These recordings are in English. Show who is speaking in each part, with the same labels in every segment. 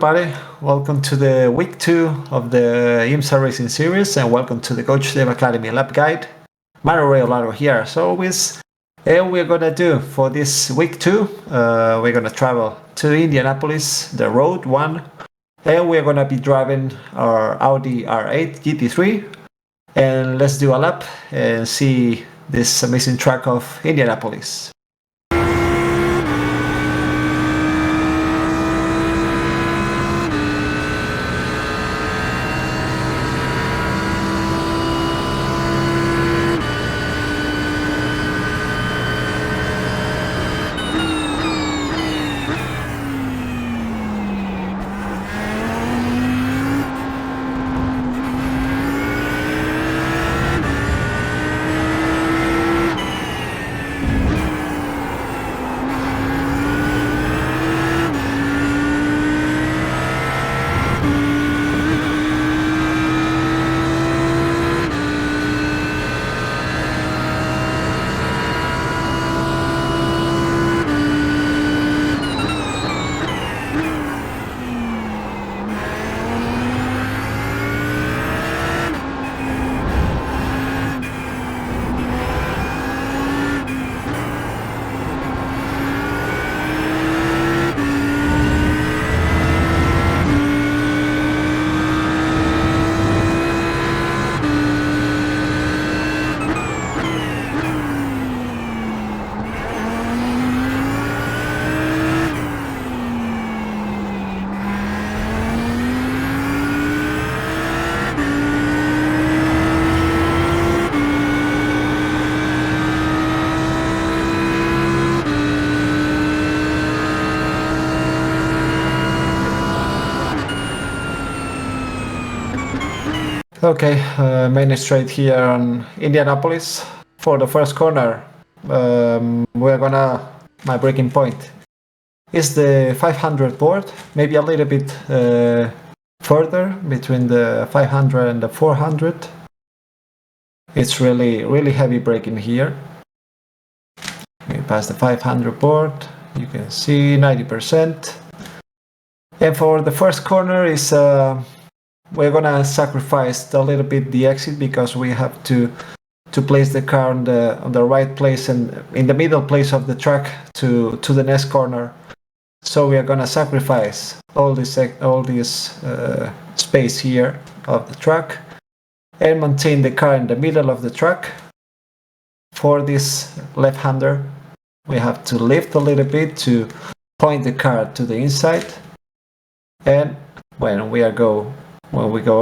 Speaker 1: everybody, welcome to the week 2 of the iRacing series and welcome to the Coach Dev Academy Lab Guide. Manu here. As always, we're gonna do for this week 2, we're gonna travel to Indianapolis, the road 1, and we're gonna be driving our Audi R8 GT3, and let's do a lap and see this amazing track of Indianapolis. Okay, main straight here on Indianapolis. For the first corner, my braking point is the 500 board, maybe a little bit further between the 500 and the 400. It's really heavy braking here. We pass the 500 board, you can see 90%. And for the first corner is we're gonna sacrifice a little bit the exit because we have to place the car on the right place and in the middle place of the track to the next corner. So we are gonna sacrifice all this space here of the track and maintain the car in the middle of the track. For this left-hander, we have to lift a little bit to point the car to the inside, and when we go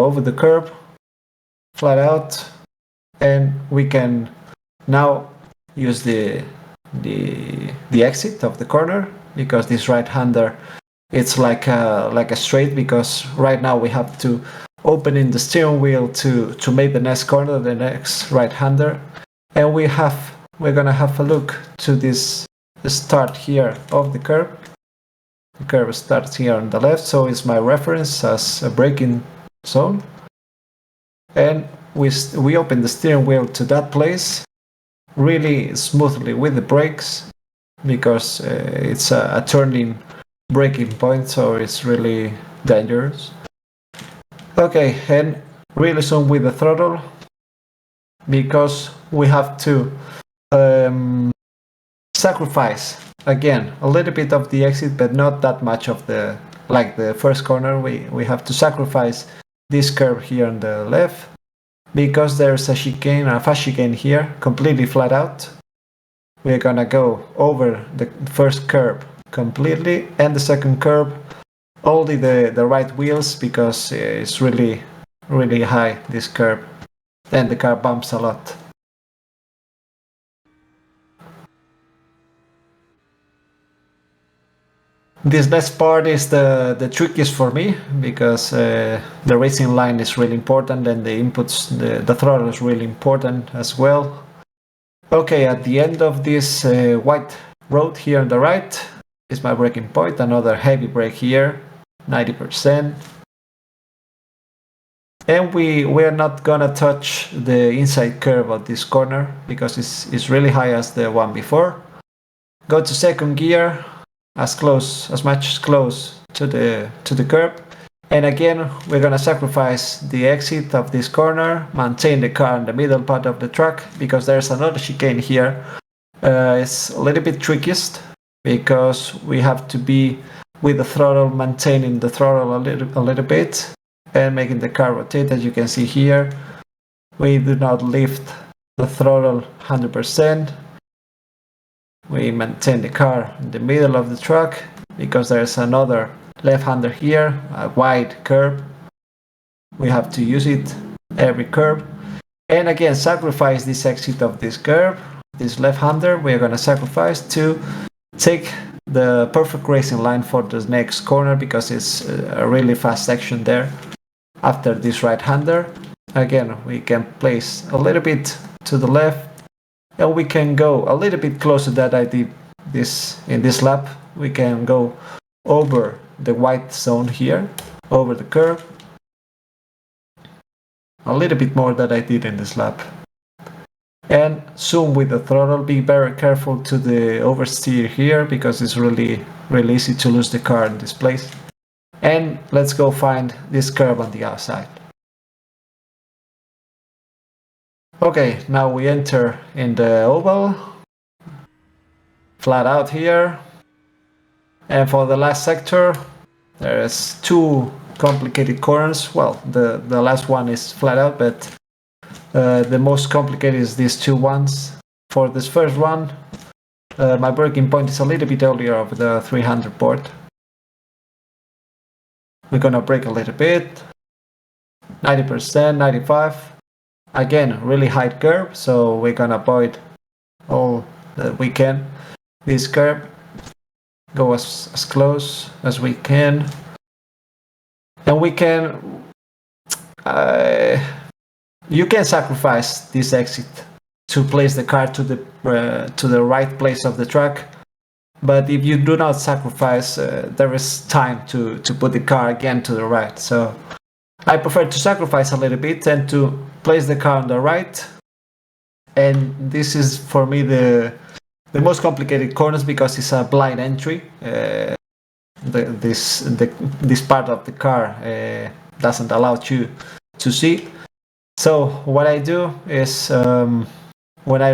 Speaker 1: over the curb, flat out, and we can now use the exit of the corner because this right-hander, it's like a straight, because right now we have to open in the steering wheel to make the next corner, the next right-hander, and we're gonna have a look to this start here of the curb. The curve starts here on the left, so it's my reference as a braking zone, and we open the steering wheel to that place really smoothly with the brakes because it's a turning braking point, so it's really dangerous. Okay, and really soon with the throttle because we have to sacrifice again a little bit of the exit, but not that much of the first corner. We have to sacrifice this curve here on the left because there's a chicane, a fast chicane here, completely flat out. We're gonna go over the first curve completely and the second curve only the right wheels because it's really high, this curve, and the car bumps a lot. This next part is the trickiest for me because the racing line is really important and the inputs, the throttle is really important as well. Okay, at the end of this white road here on the right is my braking point, another heavy brake here, 90%. And we're not gonna touch the inside curve of this corner because it's really high as the one before. Go to second gear, as much close to the curb. And again, we're gonna sacrifice the exit of this corner, maintain the car in the middle part of the track, because there's another chicane here. It's a little bit trickiest, because we have to be with the throttle, maintaining the throttle a little bit, and making the car rotate. As you can see here, we do not lift the throttle 100%. We maintain the car in the middle of the track, because there's another left-hander here, a wide curb. We have to use it every curb. And again, sacrifice this exit of this curb, this left-hander, we're gonna sacrifice to take the perfect racing line for the next corner, because it's a really fast section there. After this right-hander, again, we can place a little bit to the left, and we can go a little bit closer that I did this in this lap. We can go over the white zone here, over the curve, a little bit more than I did in this lap. And zoom with the throttle, be very careful to the oversteer here, because it's really easy to lose the car in this place. And let's go find this curve on the outside. Okay, now we enter in the oval, flat out here. And for the last sector, there's two complicated corners. Well, the last one is flat out, but the most complicated is these two ones. For this first one, my braking point is a little bit earlier of the 300 board. We're gonna brake a little bit, 90%, 95. Again, really high curb, so we're gonna avoid all that we can this curb. Go as close as we can, and we can you can sacrifice this exit to place the car to the right place of the track, but if you do not sacrifice, there is time to put the car again to the right. So I prefer to sacrifice a little bit and to place the car on the right, and this is for me the most complicated corners, because it's a blind entry. This part of the car doesn't allow you to see. So what I do is when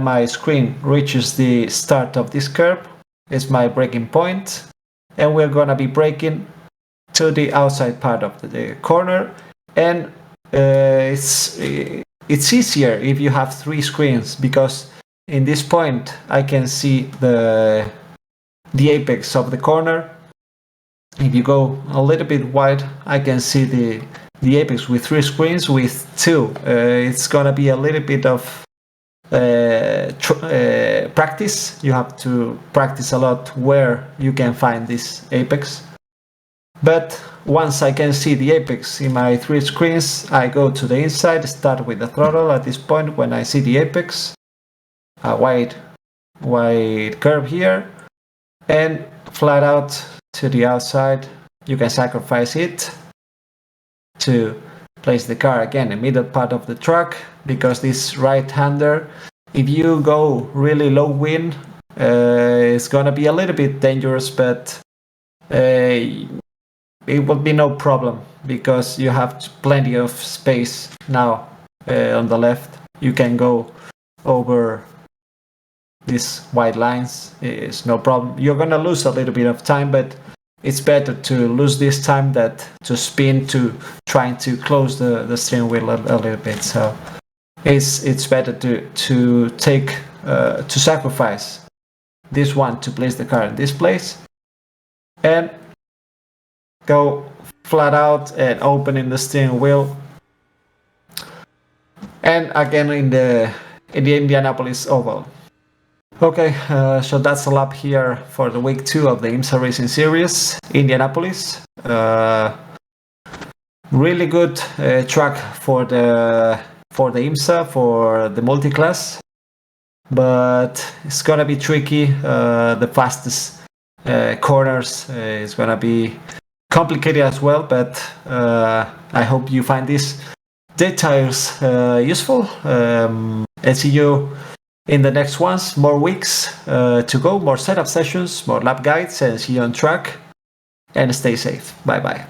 Speaker 1: my screen reaches the start of this curve, it's my braking point, and we're gonna be braking to the outside part of the corner. And it's easier if you have three screens, because in this point I can see the apex of the corner. If you go a little bit wide, I can see the apex. With three screens, with two, it's gonna be a little bit of practice. You have to practice a lot where you can find this apex. But once I can see the apex in my three screens, I go to the inside, start with the throttle. At this point, when I see the apex, a wide curve here, and flat out to the outside. You can sacrifice it to place the car again in the middle part of the track, because this right-hander, if you go really low wind, it's gonna be a little bit dangerous, but it will be no problem, because you have plenty of space now on the left. You can go over these white lines, it's no problem. You're gonna lose a little bit of time, but it's better to lose this time than to spin to trying to close the steering wheel a little bit. So it's better to take to sacrifice this one to place the car in this place, and go flat out and opening the steering wheel. And again in the Indianapolis oval. Okay, so that's a lap here for the week 2 of the IMSA Racing Series, Indianapolis. Really good track for the IMSA, for the multi-class, but it's gonna be tricky. The fastest corners is gonna be complicated as well, but I hope you find these details useful. And see you in the next ones, more weeks to go, more setup sessions, more lap guides, and see you on track. And stay safe. Bye bye.